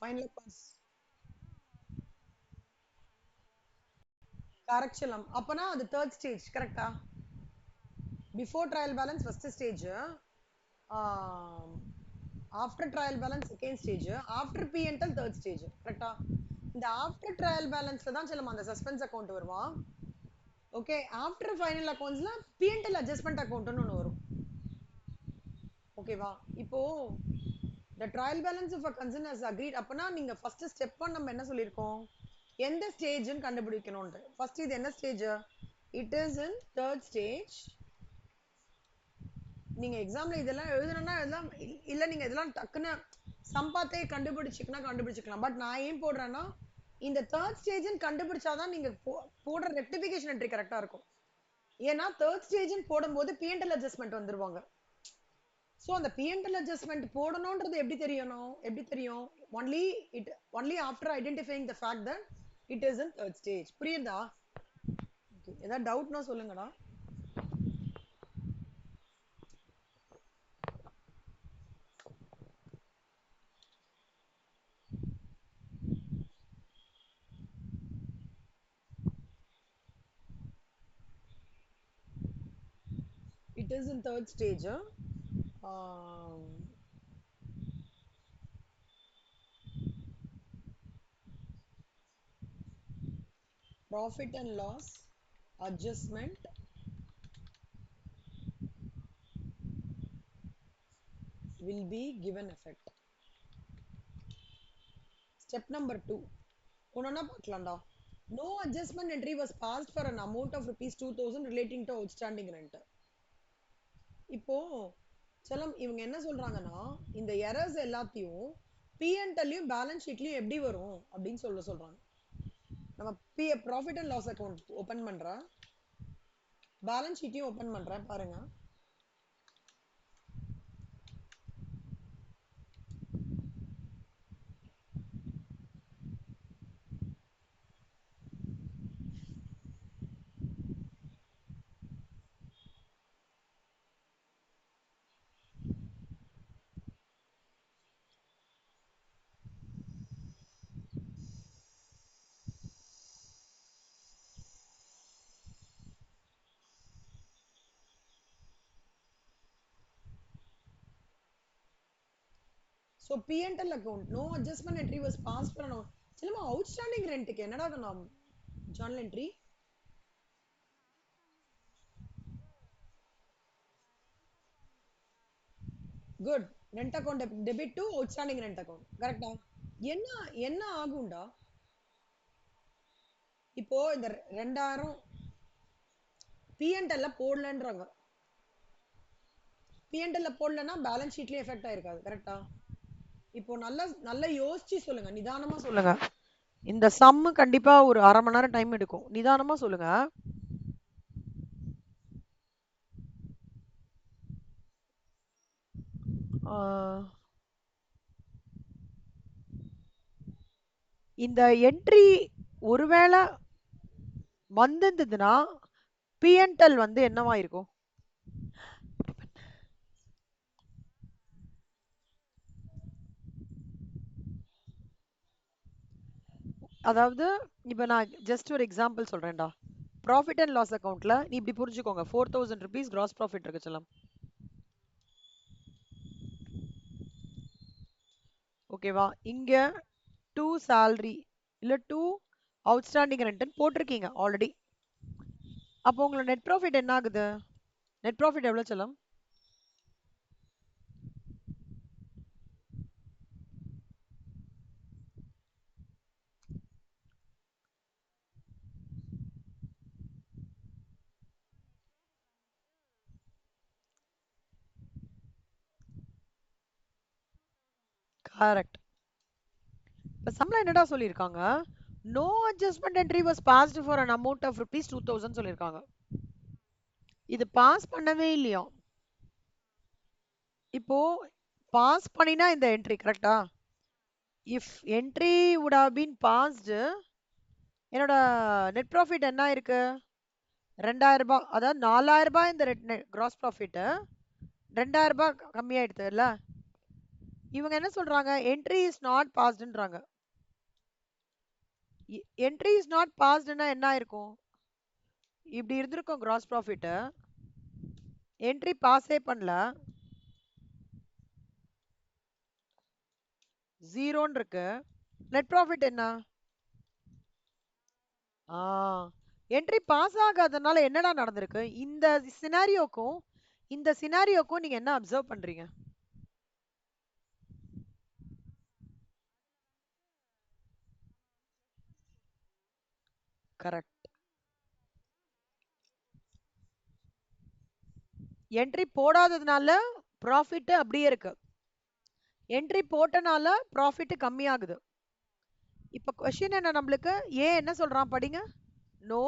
final accounts correction அப்பனா அது third stage கரெக்ட்டா? Before trial balance first stage, after trial balance second stage, after P and L third stage கரெக்ட்டா? இந்த after trial balanceல தான் செல்லம் அந்த suspense account வருவான். Okay, after final accountsல P and L adjustment account ன்னு ஒண்ணு வரும். ஓகேவா? இப்போ the trial balance of a concern has agreed அப்பனா நீங்க first step 1 நம்ம என்ன சொல்லிருக்கோம்? எந்த ஸ்டேஜ்னு கண்டுபிடிக்கணும்னு. ஃபர்ஸ்ட் இது என்ன stage? It is in third stage. நீங்க எக்ஸாம்ல இதெல்லாம் எழுதணும்னா இதெல்லாம் இல்ல, நீங்க இதெல்லாம் டக்குன்னு சம்பாத்தே கண்டுபிடிச்சுக்கலாம். பட் நான் ஏன் போடுறேன்னா இந்த தேர்ட் ஸ்டேஜ்னு கண்டுபிடிச்சாதான் நீங்க போடுற ரெக்டிஃபிகேஷன் என்ட்ரி கரெக்டா இருக்கும். ஏன்னா தேர்ட் ஸ்டேஜ்னு போடும்போது P&L அட்ஜஸ்ட்மெண்ட் வந்துருவாங்க. சோ அந்த P&L அட்ஜஸ்ட்மெண்ட் போடணும்ன்றது எப்படி தெரியும்? only after identifying the fact that it is in third stage. புரியுதா? ஏதாவது டவுட்னா சொல்லுங்கடா. It is in third stage. Profit and loss adjustment will be given effect. Step number 2. ஒன்னொன்னா பார்க்கலாம்டா. No adjustment entry was passed for an amount of rupees 2000 relating to outstanding rent. இப்போ செல்லம் இவங்க என்ன சொல்றாங்கன்னா இந்த எரர்ஸ் எல்லாத்தையும் P&Lயும் பேலன்ஸ் ஷீட்லயும் எப்படி வரும் அப்படின்னு சொல்றாங்க. நம்ம profit and loss account open பண்றேன், பேலன்ஸ் ஷீட்டையும் ஓபன் பண்றேன் பாருங்க. So P&L account, no adjustment entry was passed for an செல்லமா outstanding rentக்கு என்னடா நான் journal entry? Good. Rent account debit to outstanding rent account. கரெக்ட்டா? என்ன என்ன ஆகும்டா? இப்போ இந்த 2000 P&L போடலன்றாங்க. P&L போடலன்னா பேலன்ஸ் ஷீட்லயே எஃபெக்ட் ஆயிருக்காது. கரெக்ட்டா? இப்போ நல்லா யோசிச்சு சொல்லுங்க, நிதானமா சொல்லுங்க. இந்த சம் கண்டிப்பா ஒரு 1/2 மணி நேரம் டைம் எடுக்கும். நிதானமா சொல்லுங்க. இந்த என்ட்ரி ஒருவேளை வந்திருந்ததுன்னா P&L வந்து என்னவா இருக்கும்? அதாவது இப்ப நான் ஜஸ்ட் ஒரு எக்ஸாம்பிள் சொல்றேன்டா. ப்ராஃபிட் அண்ட் லாஸ் அக்கவுண்ட்ல நீ இப்படி புரிஞ்சுக்கோங்க, 4000 rupees கிராஸ் ப்ராஃபிட் இருக்கு செல்லம். ஓகேவா? இங்க 2 salary இல்ல 2 அவுட்ஸ்டாண்டிங் ரெண்ட் போட்டிருக்கீங்க ஆல்ரெடி. அப்போ உங்களோட நெட் ப்ராஃபிட் என்ன ஆகுது? நெட் ப்ராஃபிட் எவ்வளவு செல்லம்? கரெக்ட். இப்ப சம்ல என்னடா சொல்லியிருக்காங்க? No adjustment entry was passed for an amount of rupees 2000 சொல்லியிருக்காங்க. இது பாஸ் பண்ணவே இல்லையா? இப்போ பாஸ் பண்ணினா இந்த என்ட்ரி கரெக்டா? If entry would have been passed, என்னோட நெட் ப்ராஃபிட் என்ன இருக்கு? 2000 ரூபாய். அதாவது 4000 ரூபாய் இந்த கிராஸ் ப்ராஃபிட் 2000 ரூபாய் கம்மியாயிடுது இல்ல? இவங்க என்ன சொல்றாங்க, என்ட்ரி இஸ் நாட் பாஸ்டுன்றாங்க. என்ட்ரி இஸ் நாட் பாஸ்டுன்னா என்ன ஆயிருக்கும்? இப்படி இருந்திருக்கும் கிராஸ் ப்ராஃபிட். என்ட்ரி பாஸே பண்ணல, ஜீரோன்னு இருக்கு. நெட் ப்ராஃபிட் என்ன? ஆ என்ட்ரி பாஸ் ஆகாதனால என்னடா நடந்திருக்கு? இந்த சினாரியோக்கும் இந்த சினாரியோக்கும் நீங்க என்ன அப்சர்வ் பண்றீங்க? கரெக்ட். என்ட்ரி போடாததுனால ப்ராஃபிட் அப்படியே இருக்கு. என்ட்ரி போட்டனால ப்ராஃபிட் கம்மியாகுது. இப்ப கொஸ்டின் என்ன நம்மளுக்கு? ஏன் என்ன சொல்றான் படிங்க. No.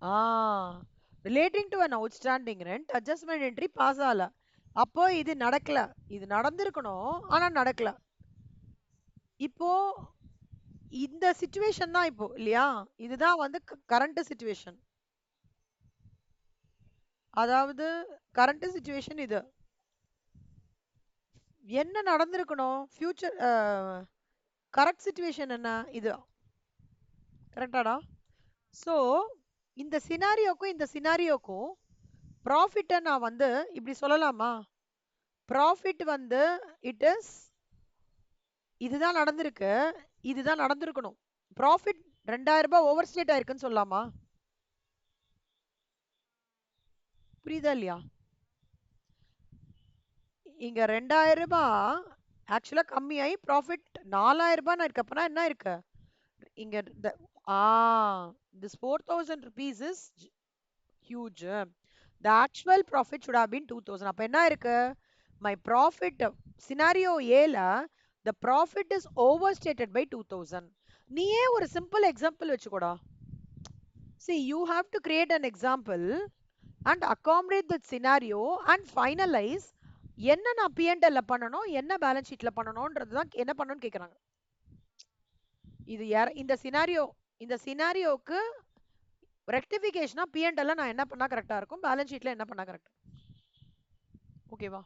Ah relating to an outstanding rent adjustment entry pass ஆகல. அப்போ இது நடக்கல. இது நடந்திருக்கணும், ஆனா நடக்கல. இப்போ இந்த சிச்சுவேஷன் தான் இப்போ இல்லையா? இதுதான் வந்து கரண்ட் சிச்சுவேஷன். அதாவது கரண்ட் சிச்சுவேஷன் இது. என்ன நடந்திருக்கணும்? ஃபியூச்சர் கரெக்ட் சிச்சுவேஷன் என்ன? இது கரெக்டாடா? ஸோ இந்த சினாரியோக்கும் இந்த சினாரியோக்கும் ப்ராஃபிட்டை நான் வந்து இப்படி சொல்லலாமா? ப்ராஃபிட் வந்து இட் இஸ் இதுதான் நடந்திருக்கு, இதுதான் நடந்திருக்கணும். ப்ராஃபிட் 2000 ரூபாய் ஓவர் ஸ்டேட் ஆயிருக்குன்னு சொல்லலாமா? புரியுதா இல்லையா? இங்க 2000 ரூபாய் ஆக்சுவலா கம்மியாயி ப்ராஃபிட் 4000 ரூபாய் இருக்கு. அப்பனா என்ன இருக்கு இங்க? ஆ this 4000 rupees is huge. The actual profit should have been 2000. அப்ப என்ன இருக்கு? My profit scenario ஏல the profit is overstated by 2000. நீயே ஒரு சிம்பிள் எக்ஸாம்பிள் வச்சுக்கோடா. See, you have to create an example and accommodate that scenario and finalize என்ன நான் P&L ல பண்ணணும், என்ன பேலன்ஸ் ஷீட்ல பண்ணணும்ன்றது தான் என்ன பண்ணணும்னு கேக்குறாங்க. இது இந்த சினாரியோக்கு ரெக்டிஃபிகேஷனா P&L ல நான் என்ன பண்ணா கரெக்டா இருக்கும், பேலன்ஸ் ஷீட்ல என்ன பண்ணா கரெக்ட். ஓகேவா?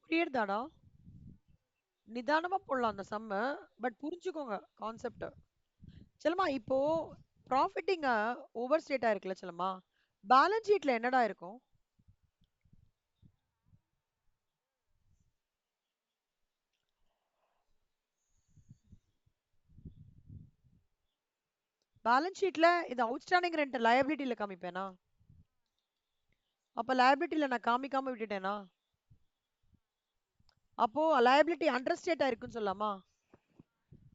புரியுதாடா? நிதானமா போடலாம் அந்த சம்ம, பட் புரிஞ்சுக்கோங்க கான்செப்ட். செல்லமா இப்போ ப்ராஃபிட்டிங்க ஓவர் ஸ்டேட் ஆயிருக்குல்ல செல்லமா, பேலன்ஸ் ஷீட்ல என்னடா இருக்கும்? பேலன்ஸ் ஷீட்ல இது அவுட்ஸ்டாண்டிங் ரெண்ட் லயபிலிட்டில காமிப்பேனா? அப்ப லயபிலிட்டில நான் காமிக்காம விட்டுட்டேனா? அப்போ லயபிலிட்டி அண்டர் ஸ்டேட் ஆயிருக்குன்னு சொல்லலாமா?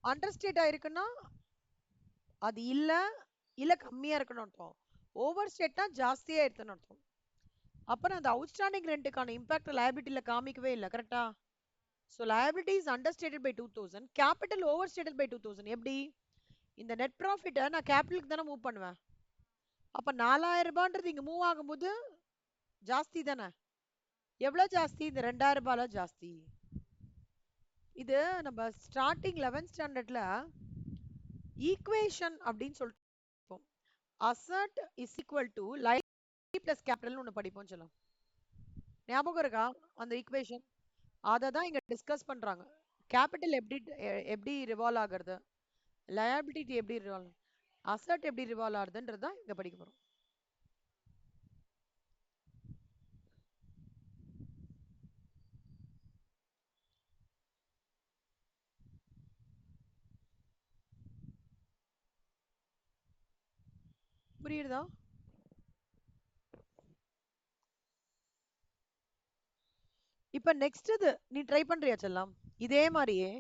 அண்டர் ஸ்டேட் ஆயிருக்குன்னா அது இல்ல, இல்ல கம்மியா இருக்குன்னு அர்த்தம். ஓவர் ஸ்டேட்னா ஜாஸ்தியா இருக்குன்னு அர்த்தம். அப்ப நான் அந்த அவுட்ஸ்டாண்டிங் ரெண்ட்டுக்கான இம்பாக்ட் லயபிலிட்டில காமிக்கவே இல்ல. கரெக்டா? So liability is understated by 2000, capital overstated by 2000. எப்படி? இந்த நெட் ப்ராஃபிட்டை நான் கேபிட்டலுக்கு தானே மூவ் பண்ணுவேன். அப்ப 4000 ரூபான்றது இங்க மூவ் ஆகும்போது ஜாஸ்தி தானே? எவ்வளவு ஜாஸ்தி? இந்த 2000 ரூபாயில ஜாஸ்தி. இது நம்ம ஸ்டார்டிங் 11th ஸ்டாண்டர்ட்ல ஈக்குவேஷன் அப்படின்னு சொல்லிட்டு asset is equal to life plus capital ஒன்று படிப்போம் சொல்லலாம். ஞாபகம் இருக்கா அந்த ஈக்குவேஷன்? அதை தான் இங்க டிஸ்கஸ் பண்றாங்க. கேபிட்டல் எப்படி ரிவால்வ் ஆகுறது, லயபிலிட்டி எப்படி ரிவால்வ், அசட் எப்படி ரிவால்வ் ஆகுதுன்றது தான் இங்க படிக்க போறோம். புரியுதா? இப்ப நெக்ஸ்ட் இது நீ ட்ரை பண்றியா செல்லம்? இதே மாதிரியே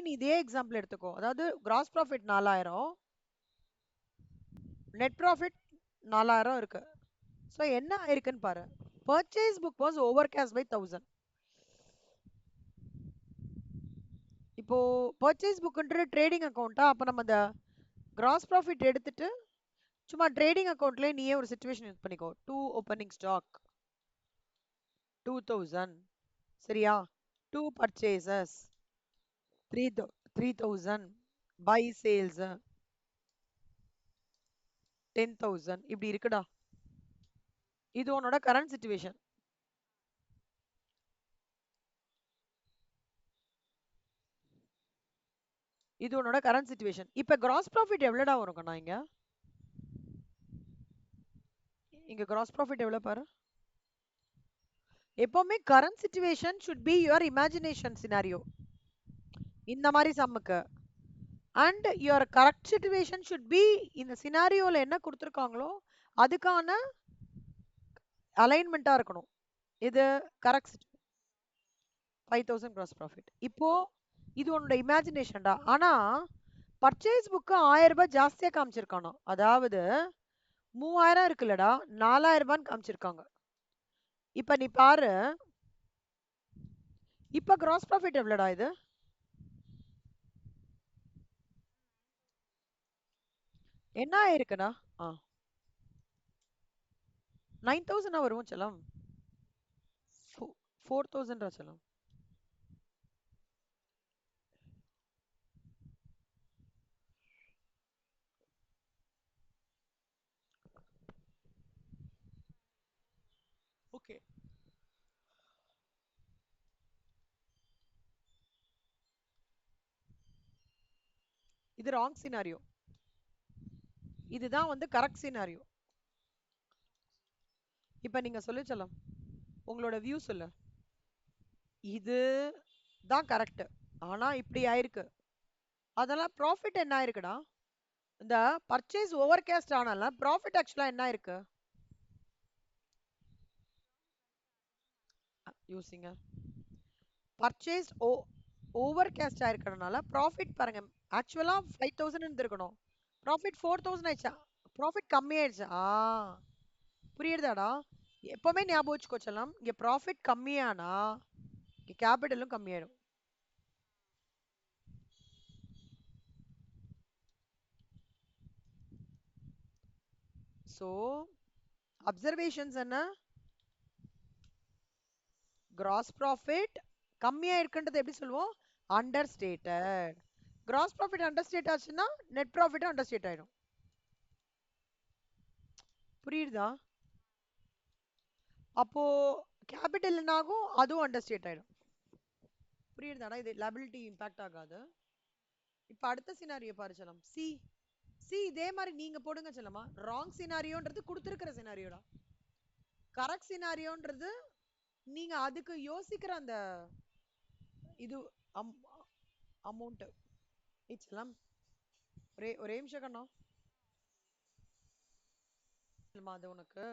நீ இதே எக்ஸாம்பிள் எடுத்துக்கோ. அதாவது கிராஸ் ப்ராஃபிட் 4000, நெட் ப்ராஃபிட் 4000 இருக்கு. ஸோ என்ன ஆயிருக்குன்னு பாரு. Purchase book was over cast by 1000. இப்போ பர்ச்சேஸ் புக்ன்ற ட்ரேடிங் அக்கௌண்ட்டா? அப்ப நம்ம அந்த கிராஸ் ப்ராஃபிட் எடுத்துட்டு சும்மா ட்ரேடிங் அக்கௌண்ட்லயே நீயே ஒரு சிச்சுவேஷன் யூஸ் பண்ணிக்கோ. 2 ஓப்பனிங் ஸ்டாக் 2000 சரியா? 2 பர்ச்சேசஸ் 3000 பை சேல்ஸ் 10000 இப்படி இருக்குடா. இது உன்னோட கரண்ட் சிச்சுவேஷன். இது உன்னோட கரண்ட் சிச்சுவேஷன். இப்ப கிராஸ் ப்ராஃபிட் எவ்வளோடா வரும் கண்ணா இங்க? இங்க கிராஸ் ப்ராஃபிட் எவ்வளவு பாரு. எப்பவுமே current situation should be your imagination scenario. இந்த மாதிரி சம்முக்கு and your correct situation should be இந்த சினாரியோல என்ன கொடுத்துருக்காங்களோ அதுக்கான அலைன்மெண்டா இருக்கணும். இது கரெக்ட் 5000 கிராஸ் ப்ராஃபிட். இப்போ இது உன்னோட இமேஜினேஷன்டா. ஆனா பர்ச்சேஸ் புக்கு 1000 ரூபாய் ஜாஸ்தியா காமிச்சிருக்கானோ. அதாவது 3000 இருக்குல்லடா 4000 ரூபான்னு காமிச்சிருக்காங்க. இப்ப நீ பாரு. இப்ப கிராஸ் ப்ராஃபிட் எவ்வளோடா இது? என்ன ஆயிருக்குண்ணா? 9000 வரும் செல்லம். 4000 செல்லம். ஓகே. இது ராங் சினாரியோ. இதுதான் வந்து கரெக்ட் சினாரியோ. இப்ப நீங்க சொல்லு செல்லம். உங்களோட வியூ சொல்லு. இது தான் கரெக்ட். ஆனா இப்படி ஆயிருக்கு. அதெல்லாம் ப்ராஃபிட் என்ன ஆயிருக்குடா? இந்த பர்ச்சேஸ் ஓவர் கேஸ்ட் ஆனால ப்ராஃபிட் ஆக்சுவலா என்ன ஆயிருக்கு? யூசிங்க பர்ச்சேஸ் ஓவர் கேஸ்ட் ஆயிருக்கிறதுனால ப்ராஃபிட் பாருங்க. ஆக்சுவலா 5000 இருந்திருக்கணும். ப்ராஃபிட் 4000 ஆயிடுச்சா? ப்ராஃபிட் கம்மி ஆயிடுச்சு. புரியுதாடா? எப்பவுமே ஞாபகம் வச்சுக்கோ செல்லம். இங்க ப்ராஃபிட் கம்மியானா இங்க கேபிட்டலும் கம்மியாயிடும். ஸோ அப்சர்வேஷன்ஸ் என்ன? கிராஸ் ப்ராஃபிட் கம்மியா இருக்குன்றது எப்படி சொல்லுவோம்? Under stated. Cross profit under state ஆச்சுன்னா நெட் ப்ராஃபிட் அண்டர் ஸ்டேட் ஆயிடும். புரியுதா? அப்போ கேபிட்டல் என்ன ஆகும்? அதுவும் அண்டர் ஸ்டேட் ஆயிடும். புரியுதாடா? இது லைபிலிட்டி இம்பாக்ட் ஆகாது. இப்ப அடுத்த சினாரியோ பாரு செல்லம். சி இதே மாதிரி நீங்க போடுங்க செல்லமா. ராங் சினாரியோன்றது கொடுத்துருக்கிற சினாரியோடா. கரெக்ட் சினாரியோன்றது நீங்க அதுக்கு யோசிக்கிற அந்த இது அமௌண்ட். செல்லம் ஒரே நிமிஷம் கண்ணா. அது உனக்கு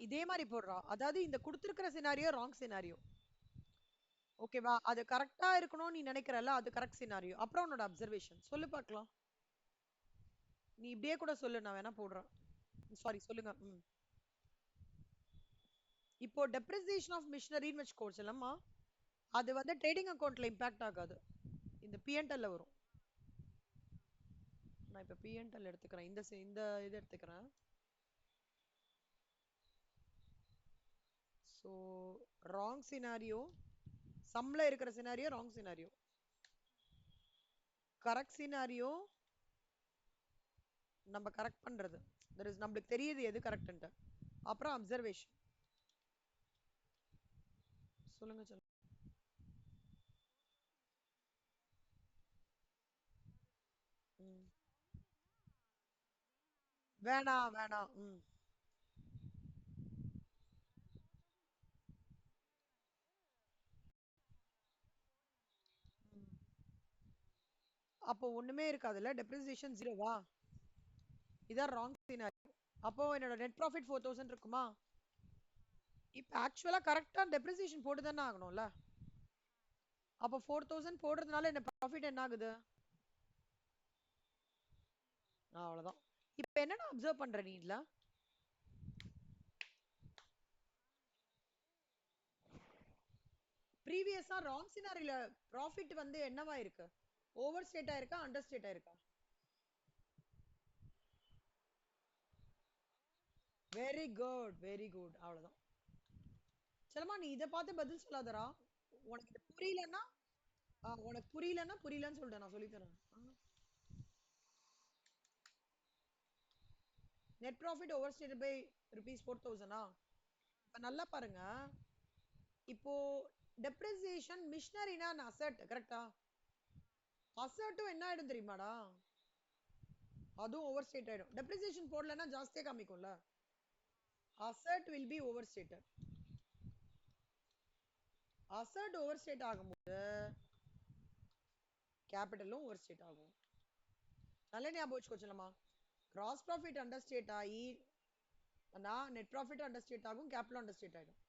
இதே மாதிரி போடுறா. அதாவது இந்த கொடுத்துருக்கிற சினாரியோ ராங் சினாரியோ. ஓகேவா? அது கரெக்டா இருக்கணும் நீ நினைக்கிறல்ல, அது கரெக்ட் சினாரியோ. அப்புறம் உன்னோட அப்சர்வேஷன் சொல்லு பார்க்கலாம். நீ இப்படியே கூட சொல்லு, நான் வேணா போடுறேன். சாரி சொல்லுங்க. இப்போ டெப்ரிசியேஷன் ஆஃப் மிஷினரின்னு வச்சுக்கோ செல்லம்மா. அது வந்து ட்ரேடிங் அக்கௌண்ட்ல இம்பாக்ட் ஆகாது. இந்த பிஎன்எல்ல வரும். நான் இப்ப பிஎன்எல் எடுத்துக்கிறேன். இந்த இது எடுத்துக்கிறேன். ஸோ ராங் சினாரியோ சம்ல இருக்கிற scenario wrong scenario. Correct scenario நம்ம கரெக்ட் பண்றது. நம்மளுக்கு தெரியுது எது கரெக்ட். அப்புறம் அப்சர்வேஷன் சொல்லுங்க சொல்லுங்க. வேணாம் வேணாம். அப்போ ஒண்ணுமே இருக்காதுல்ல. டெப்ரிசியேஷன் ஜீரோவா? இதான் ராங் சினாரியோ. அப்போ என்னோட நெட் ப்ராஃபிட் 4000 இருக்குமா? இப்போ ஆக்சுவலா கரெக்டா டெப்ரிசியேஷன் போட்டு தானே ஆகணும்ல. அப்போ 4000 போடுறதுனால என்ன ப்ராஃபிட் என்ன ஆகுது? அவ்வளவுதான். இப்போ என்னன்னா அப்சர்வ் பண்ற நீ இல்ல? ப்ரீவியஸா ராங் சினாரியோல ப்ராஃபிட் வந்து என்னவா இருக்கு? ஓவர் ஸ்டேட் ஆயிருக்கா, அண்டர் ஸ்டேட் ஆயிருக்கா? Very good, very good. அவ்வளவுதான். செல்லமா நீ இத பார்த்து பதில் சொல்லாதடா. உனக்கு இது புரியலன்னா உனக்கு புரியலன்னா புரியலன்னு சொல்லிட்டு நான் சொல்லி தரேன். Net profit over stated by rupees 4000 இப்ப நல்லா பாருங்க. இப்போ டெப்ரிசியேஷன் மிஷினரினா அசெட் கரெக்டா? அசெட்டும் என்ன ஆயிடும் தெரியுமாடா? அதுவும் ஓவர் ஸ்டேட் ஆயிடும். டெப்ரிசியேஷன் போடலன்னா ஜாஸ்தியா காமிக்கும்ல. Asset will be overstated. Asset overstate ஆகும்போது கேபிட்டலும் ஓவர் ஸ்டேட் ஆகும். நல்ல ஞாபகம் வச்சுக்கோ செல்லமா. கிராஸ் ப்ராஃபிட் அண்டர் ஸ்டேட் ஆகி நெட் ப்ராஃபிட் அண்டர் ஸ்டேட் ஆகும், கேபிட்டலும் அண்டர் ஸ்டேட் ஆயிடும்.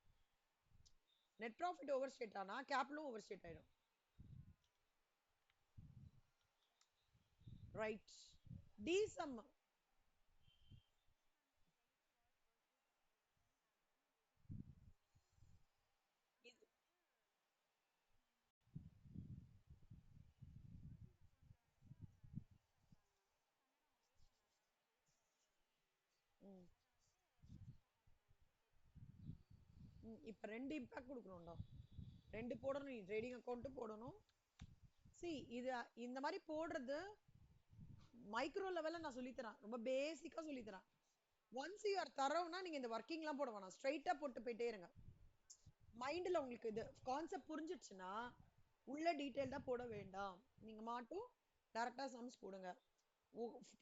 நெட் ப்ராஃபிட் ஓவர் ஸ்டேட் ஆனா கேபிட்டலும் ஓவர் ஸ்டேட் ஆயிடும். ரைட். டி சம் இப்ப ரெண்டு இம்பாக்ட் கொடுக்கணும்டா. ரெண்டு போடணும். நீ ட்ரேடிங் அக்கௌண்ட் போடணும். சி இது இந்த மாதிரி போடுறது மைக்ரோ லெவல்ல நான் சொல்லி தரேன். ரொம்ப பேசிக்கா சொல்லி தரேன். ஒன்ஸ் யூ ஆர் தரவுனா நீங்க இந்த ஒர்க்கிங்லாம் போட வேணாம். ஸ்ட்ரைட்டா போட்டு போயிட்டே இருங்க. மைண்ட்ல உங்களுக்கு இது கான்செப்ட் புரிஞ்சிடுச்சுன்னா உள்ள டீடைல்டா போட வேண்டாம். நீங்க மாட்டும் டைரக்டா சம்ஸ் போடுங்க.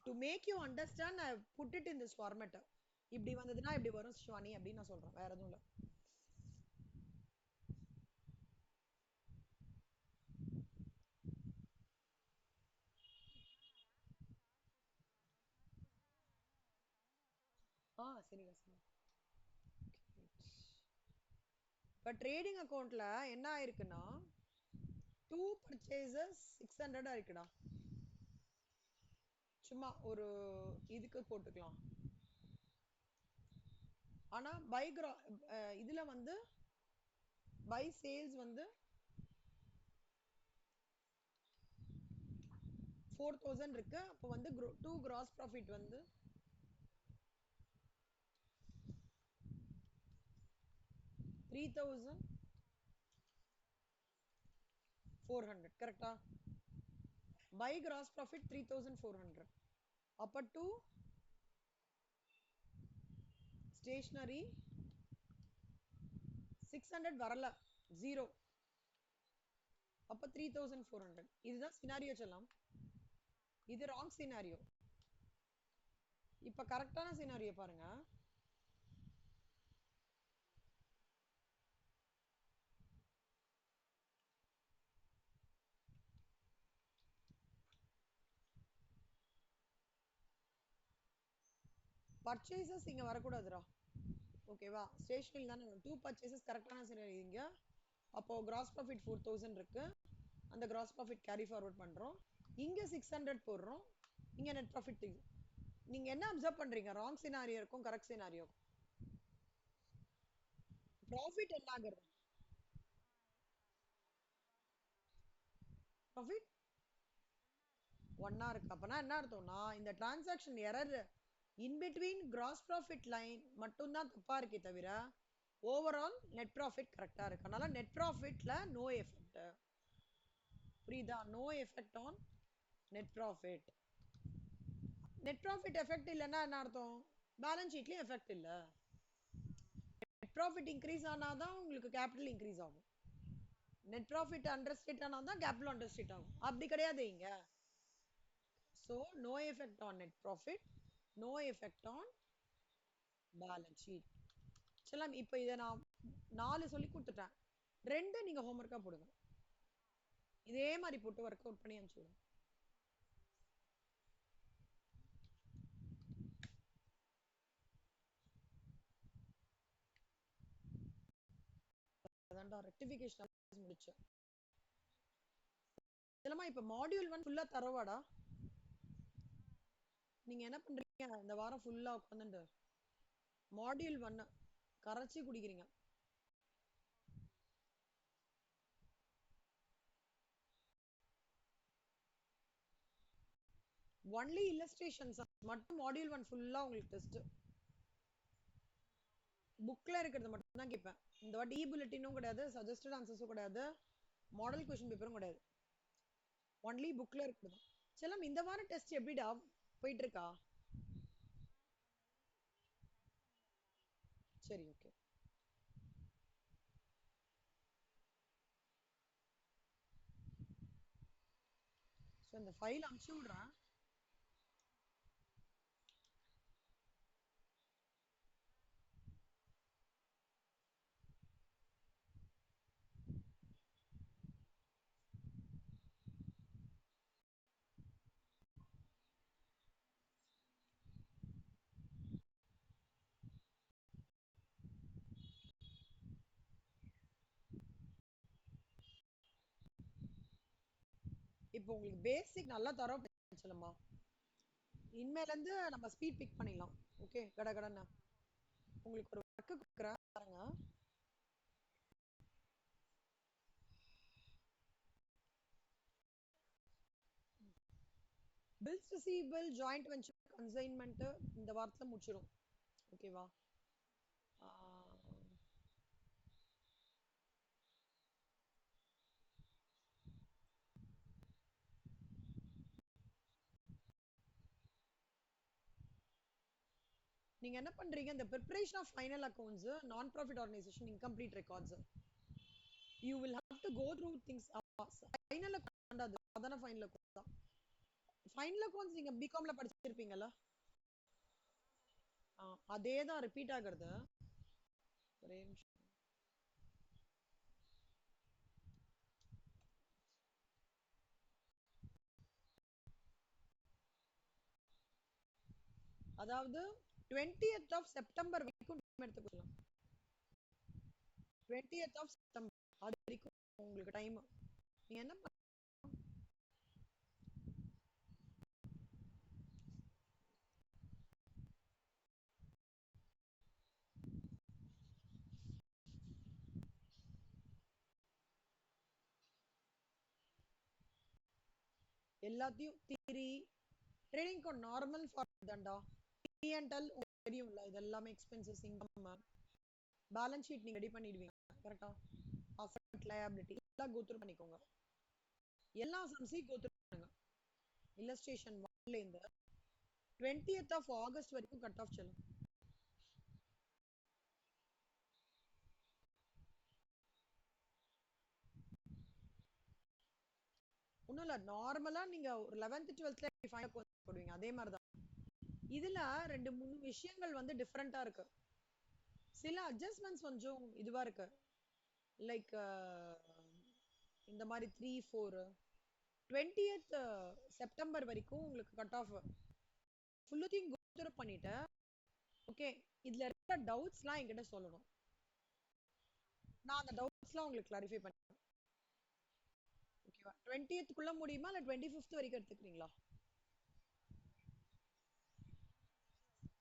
To make you understand I put it in this format. இப்படி வந்ததுன்னா இப்படி வரும் ஷிவானி அப்படின்னு நான் சொல்றேன். வேற எதுவும் இல்ல. சரிங்க சரி. இப்போ ட்ரேடிங் அக்கௌண்ட்ல என்ன ஆயிருக்குன்னா 2 பர்ச்சேசஸ் 600 இருக்குடா. சும்மா ஒரு இதுக்கு போட்டுக்கலாம். ஆனா பை இதுல வந்து பை சேல்ஸ் வந்து 4000 இருக்கு. அப்போ வந்து 2 கிராஸ் ப்ராஃபிட் வந்து 3400 கரெக்டா? By gross profit 3400. அப்ப டு ஸ்டேஷனரி 600 வரல, 0. அப்ப 3400. இதுதான் சினாரியோ செல்லாம். இது ராங் சினாரியோ. இப்ப கரெக்டான சினாரியோ பாருங்க. பர்ச்சேசஸ் இங்க வரக்கூடாதுடா. ஓகேவா? ஸ்டேஷனரியில் தானே 2 பர்ச்சேசஸ் கரெக்டான சினாரியோ இங்க. அப்போ கிராஸ் ப்ராஃபிட் 4000 இருக்கு. அந்த கிராஸ் ப்ராஃபிட் கேரி ஃபார்வர்ட் பண்றோம். இங்க 600 போடுறோம். இங்க நெட் ப்ராஃபிட். நீங்க என்ன அப்சர்வ் பண்றீங்க? ராங் சினாரியோ இருக்கும், கரெக்ட் சினாரியோ. ப்ராஃபிட் என்ன ஆகுது? ப்ராஃபிட் 1 இருக்கு. அப்பனா என்ன அர்த்தம்னா இந்த transaction error in between gross profit line மட்டும் தான் தப்பா இருக்கே தவிர ஓவரால் நெட் ப்ராஃபிட் கரெக்டா இருக்கு. அதனால நெட் ப்ராஃபிட்ல நோ எஃபெக்ட். புரியுதா? No effect on net profit. Net profit effect இல்லைன்னா என்ன அர்த்தம்? பேலன்ஸ் ஷீட்லயும் எஃபெக்ட் இல்ல. நெட் ப்ராஃபிட் இன்க்ரீஸ் ஆனாதான் உங்களுக்கு கேபிட்டல் இன்க்ரீஸ் ஆகும். நெட் ப்ராஃபிட் அண்டர் ஸ்டேட் ஆனாதான் கேபிட்டல் அண்டர் ஸ்டேட் ஆகும். அப்படி கிடையாது இங்க. So no effect on net profit, no effect on balance sheet. சலாம். இப்போ இதை நான் 4 சொல்லி கொடுத்துட்டேன். 2 நீங்க ஹோம்ஒர்க்கா போடுங்க. இதே மாதிரி போட்டு ஒர்க் அவுட் பண்ணி அனுப்பிச்சுடுங்க. அதான்டா ரெக்டிஃபிகேஷன் முடிச்சேன். இதெல்லாமா இப்ப மாடியூல் 1 ஃபுல்லா தரவாடா. நீங்க என்ன பண்றீங்க இந்த வாரம் ஃபுல்லா உட்காந்துட்டு மாடியூல் 1 கரைச்சி குடிக்கிறீங்க. ஒன்லி இல்லஸ்ட்ரேஷன்ஸ் மட்டும் மாடியூல் 1 ஃபுல்லா உங்களுக்கு டெஸ்ட். புக்ல இருக்கிறது மட்டும் தான் கேட்பேன். இந்த வாட்டி இ புல்லட்டினும் கிடையாது, சஜஸ்டட் ஆன்சர்ஸும் கிடையாது, மாடல் கொஸ்டின் பேப்பரும் கிடையாது. ஒன்லி புக்ல இருக்குது. செல்லம் இந்த வாரம் டெஸ்ட் எப்படிடா போயிட்டு இருக்கா? சரி ஓகே. ஸோ இந்த ஃபைல் அனுப்பிச்சு விடுறேன். இப்போ உங்களுக்கு பேசிக் நல்லா தரோம் சொல்லமா. இனிமேல இருந்து நம்ம ஸ்பீட் பிக் பண்ணிடலாம். ஓகே கட கடன்னு உங்களுக்கு ஒரு ஒர்க் கொடுக்குறேன் பாருங்க. Bills receivable joint venture consignment இந்த வாரத்துல முடிச்சிடும். ஓகேவா? நீங்க என்ன பண்றீங்க? இந்த preparation of final accounts, non profit organization, incomplete records, you will have to go through things. final account அதான final account தான். final accounts நீங்க பிகாம்ல படிச்சிருப்பீங்கல்ல? அதே தான் ரிப்பீட் ஆகுறது. ஒரே நிமிஷம். அதாவது 20th of செப்டம்பர் வரைக்கும் எடுத்துக்கலாம். 20th of செப்டம்பர் அது வரைக்கும் உங்களுக்கு டைம். நீங்க என்ன எல்லாத்தையும் theory trading account normal format தான்டா. P&L தெரியும்ல, இது எல்லாமே எக்ஸ்பென்சஸ், இன்கம், பேலன்ஸ் ஷீட் நீங்க ரெடி பண்ணிடுவீங்க கரெக்ட்டா? அசெட் லயபிலிட்டி எல்லாம் கோ த்ரூ பண்ணிக்கோங்க. எல்லா சம்ஸையும் கோ த்ரூ பண்ணுங்க. இல்லஸ்ட்ரேஷன் 1ல இருந்து 20th of ஆகஸ்ட் வரைக்கும் கட் ஆஃப் செல்லும். ஒன்றும் இல்லை, நார்மலா நீங்க ஒரு 11th 12th ஃபைனல் போடுவீங்க அதே மாதிரி தான். இதுல 2-3 விஷயங்கள் வந்து டிஃப்ரெண்டா இருக்கு. சில அட்ஜஸ்ட்மெண்ட்ஸ் கொஞ்சம் இதுவா இருக்கு. லைக் இந்த மாதிரி 3-4 20th செப்டம்பர் வரைக்கும் உங்களுக்கு கட் ஆஃப் ஃபுல்லுத்தையும் கோ த்ரூ பண்ணிட்டு ஓகே இதுல இருக்க டவுட்ஸ்லாம் என்கிட்ட சொல்லணும். நான் அந்த டவுட்ஸ்லாம் உங்களுக்கு கிளாரிஃபை பண்ணுறேன். ஓகேவா? 20th குள்ள முடியுமா இல்லை 25th வரைக்கும் எடுத்துக்கிறீங்களா?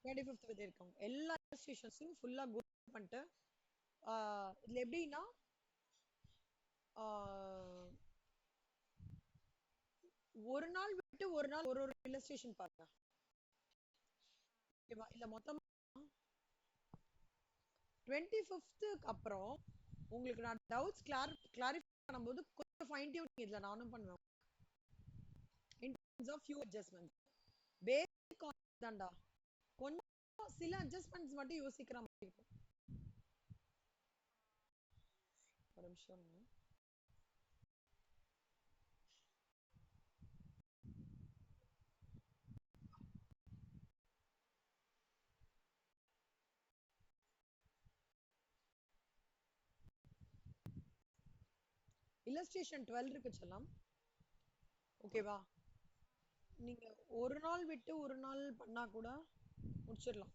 25th வரை இருக்காங்க. எல்லா ரெஜிஸ்ட்ரேஷன்ஸையும் ஃபுல்லா கோ பண்ணிட்டு இதுல எப்படின்னா ஒரு நாள் விட்டு ஒரு நாள் ஒரு இல்லஸ்ட்ரேஷன் பாருங்க. ஓகேவா? இல்ல மொத்தமா 25th அப்புறம் உங்களுக்கு நான் டவுட்ஸ் கிளாரிஃபை பண்ணும்போது கொஞ்சம் ஃபைன் டியூனிங் இதுல நானும் பண்ணுவேன். in terms of few adjustments பேசிக் தான்டா, கொஞ்சம் சில அட்ஜஸ்ட்மெண்ட்ஸ் மட்டும் யோசிக்கிற மாதிரி இருக்கும். ஒரு நிமிஷம். இல்லஸ்ட்ரேஷன் 12 இருக்கு செல்லம். ஓகேவா? நீங்க ஒரு நாள் விட்டு ஒரு நாள் பண்ணா கூட முடிச்சிடலாம்.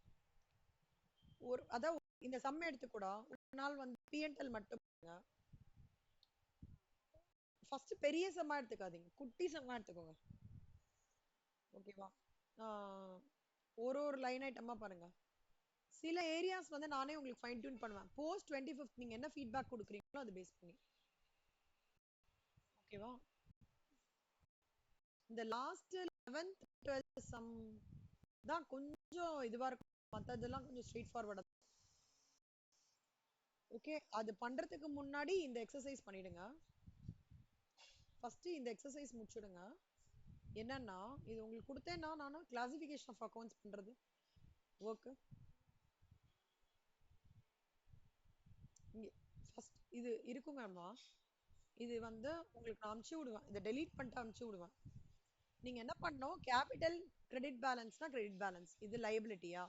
அதான் இந்த சம் எடுத்து கூட ஒரு நாள் வந்து P&L மட்டும் பண்ணுங்க. ஃபர்ஸ்ட் பெரிய சம்மா எடுத்துக்காதீங்க, குட்டி சம்மா எடுத்துக்கோங்க. ஓகேவா? ஒரு ஒரு லைன் ஐட்டமா பாருங்க. சில ஏரியாஸ் வந்து நானே உங்களுக்கு ஃபைன் டியூன் பண்ணுவேன். போஸ்ட் 25th நீங்க என்ன ஃபீட்பேக் கொடுக்குறீங்களோ அது பேஸ் பண்ணி. ஓகேவா? இந்த லாஸ்ட் 11th 12th சம் தான் கொஞ்சம் இதுவா இருக்கும். மத்ததெல்லாம் கொஞ்சம் ஸ்ட்ரெயிட் ஃபார்வர்டா. ஓகே, அது பண்றதுக்கு முன்னாடி இந்த எக்ஸசைஸ் பண்ணிடுங்க. ஃபர்ஸ்ட் இந்த எக்ஸசைஸ் முடிச்சிடுங்க. என்னன்னா இது உங்களுக்கு கொடுத்தேன்னா நானும் கிளாசிஃபிகேஷன் ஆஃப் அக்கவுண்ட்ஸ் பண்றது ஒர்க். இங்க ஃபர்ஸ்ட் இது இருக்குங்கம்மா. இது வந்து உங்களுக்கு நான் அமுச்சு விடுவேன். இதை டெலீட் பண்ணிட்டு அமுச்சு விடுவேன். நீங்க என்ன பண்ணணும், கேபிட்டல் கிரெடிட் பேலன்ஸ்னா கிரெடிட் பேலன்ஸ், இது லைபிலிட்டியா,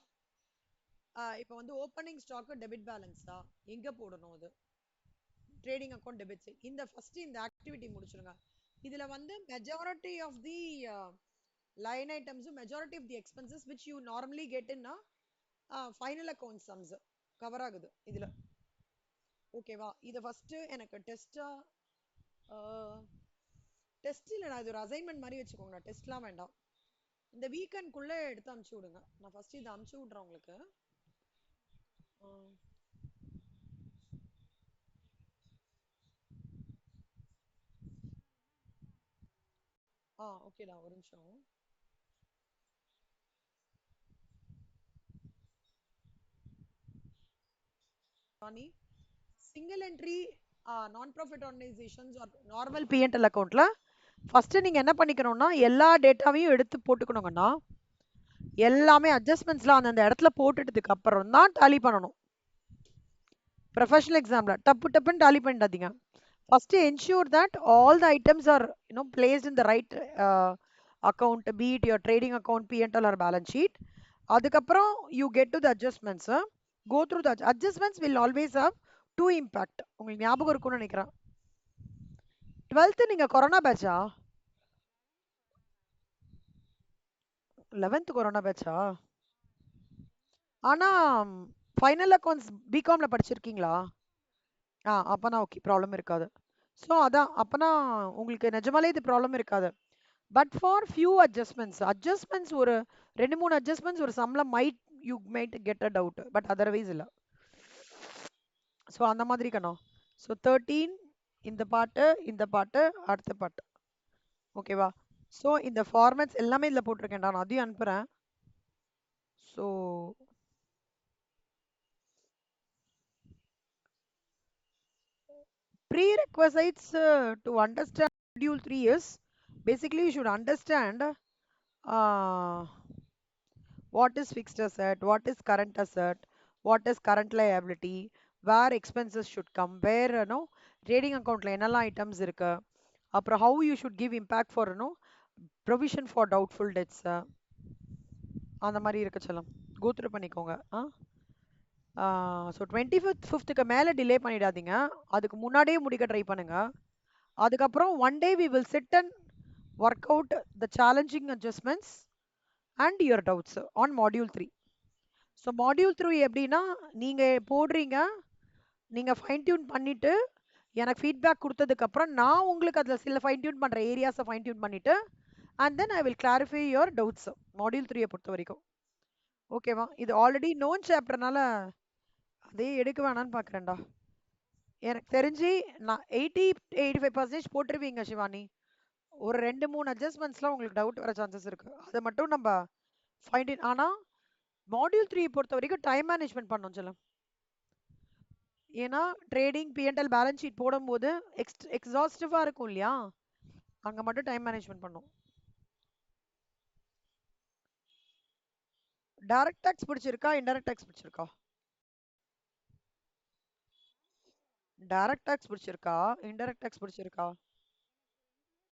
இப்போ வந்து ஓப்பனிங் ஸ்டாக் டெபிட் பேலன்ஸா, எங்க போடணும், அது ட்ரேடிங் அக்கௌண்ட் டெபிட்ஸ். இந்த ஃபர்ஸ்ட் இந்த ஆக்டிவிட்டி முடிச்சிருங்க. இதுல வந்து majority of the line items, majority of the expenses which you normally get in final account sums cover ஆகுது இதுல. ஓகேவா, இதை ஃபர்ஸ்ட் எனக்கு டெஸ்டா டெஸ்ட் இல்லை, நான் இது ஒரு அசைன்மெண்ட் மாதிரி வச்சுக்கோங்க. டெஸ்ட்லாம் வேண்டாம், இந்த வீக்கெண்ட்குள்ள எடுத்து அமுச்சு விடுங்க. நான் ஃபர்ஸ்ட் இதை அமுச்சு விட்றேன் உங்களுக்கு. ஓகேடா, ஒரு நிமிஷம். Single entry non profit organisations are normal PNL அக்கௌண்ட்ல ஃபர்ஸ்ட் நீங்க என்ன பண்ணிக்கணும்னா எல்லா டேட்டாவையும் எடுத்து போட்டுக்கணுங்கன்னா எல்லாமே அட்ஜஸ்ட்மெண்ட்ஸ்லாம் அந்த இடத்துல போட்டுட்டதுக்கு அப்புறம் தான் டாலி பண்ணணும். ப்ரொஃபஷனல் எக்ஸாம்ல டப்பு டப்புன்னு டாலி பண்ணிடாதீங்க. First ensure that all the items are placed in the right account, be it your trading account, PNL or balance sheet. அதுக்கப்புறம் you get to the adjustments. Go through the adjustments will always have to impact. உங்களுக்கு ஞாபகம் இருக்கும்னு நினைக்கிறேன். 12th நீங்க corona பேட்சா? 11th corona பேட்சா? ஆனா final accounts பிகாம்ல படிச்சிருக்கீங்களா? அப்பனா okay, problem இருக்காது. ஸோ அதான், அப்பனா உங்களுக்கு நிஜமாலே இது ப்ராப்ளம் இருக்காது. பட் ஃபார் ஃபியூ அட்ஜஸ்ட்மெண்ட்ஸ் ஒரு 2-3 அட்ஜஸ்ட்மெண்ட்ஸ் ஒரு சம்ல you might get a doubt, but otherwise இல்லை. ஸோ அந்த மாதிரி கணும். ஸோ 13 இந்த பாட்டு, இந்த பாட்டு, அடுத்த பாட்டு. ஓகேவா? ஸோ இந்த ஃபார்மேட்ஸ் எல்லாமே இதில் போட்டிருக்கேன்டா, நான் அதையும் அனுப்புகிறேன். So prerequisites to understand module 3 is basically you should understand what is fixed asset, what is current asset, what is current liability, where expenses should come, where trading account la enalla items irukku, அப்புறம் how you should give impact for provision for doubtful debts, அந்த மாதிரி இருக்கு செல்லம். go through பண்ணிக்கோங்க. So 25th மேலே delay பண்ணிடாதீங்க, அதுக்கு முன்னாடியே முடிக்க ட்ரை பண்ணுங்க. அதுக்கப்புறம் one day we will sit and work out the challenging adjustments and your doubts on module 3. So module 3 எப்படின்னா, நீங்கள் போடுறீங்க, நீங்கள் ஃபைன் டியூன் பண்ணிவிட்டு எனக்கு ஃபீட்பேக் கொடுத்ததுக்கப்புறம் நான் உங்களுக்கு அதில் சில ஃபைன் டியூன் பண்ணுற ஏரியாஸை ஃபைன் டியூன் பண்ணிவிட்டு and then I will clarify your doubts module 3 பொறுத்த வரைக்கும். ஓகேவா? இது ஆல்ரெடி நோன் சாப்டர்னால அதே எடுக்க வேணான்னு பார்க்குறேன்டா. எனக்கு தெரிஞ்சு நான் 80-85% போட்டுருவீங்க சிவானி. ஒரு 2-3 அட்ஜஸ்ட்மெண்ட்ஸ்லாம் உங்களுக்கு டவுட் வர சான்சஸ் இருக்கு, அதை மட்டும் நம்ம ஃபைண்ட் இன். ஆனால் மாடியூல் 3 பொறுத்த வரைக்கும் டைம் மேனேஜ்மெண்ட் பண்ணணும் சொல்லும். ஏன்னா ட்ரேடிங், பிஎன்எல், பேலன்ஸ் ஷீட் போடும்போது எக்ஸாஸ்டிவாக இருக்கும் இல்லையா, அங்கே மட்டும் டைம் மேனேஜ்மெண்ட் பண்ணும். டைரக்ட் டாக்ஸ் பிடிச்சிருக்கா, இன்டைரக்ட் டாக்ஸ் பிடிச்சிருக்கா? டைரக்ட் டாக்ஸ் பிடிச்சிருக்கா, இன்டைரக்ட் டாக்ஸ் பிடிச்சிருக்கா?